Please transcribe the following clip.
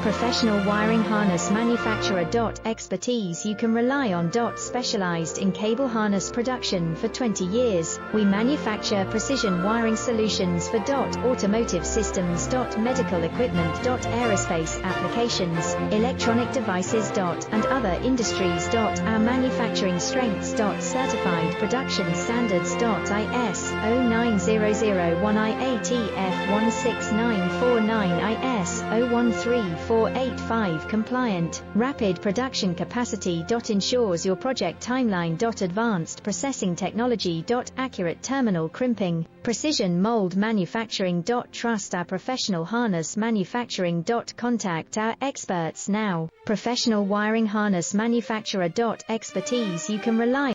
Professional wiring harness manufacturer. Expertise you can rely on. Specialized in cable harness production for 20 years. We manufacture precision wiring solutions for automotive systems. Medical equipment. Aerospace applications, electronic devices. And other industries. Our manufacturing strengths. Certified production standards. ISO 9001 IATF 16949 IS 013485 compliant. Rapid production capacity. Ensures your project timeline. Advanced processing technology. Accurate terminal crimping. Precision mold manufacturing. Trust our professional harness manufacturing. Contact our experts now. Professional wiring harness manufacturer. Expertise you can rely on.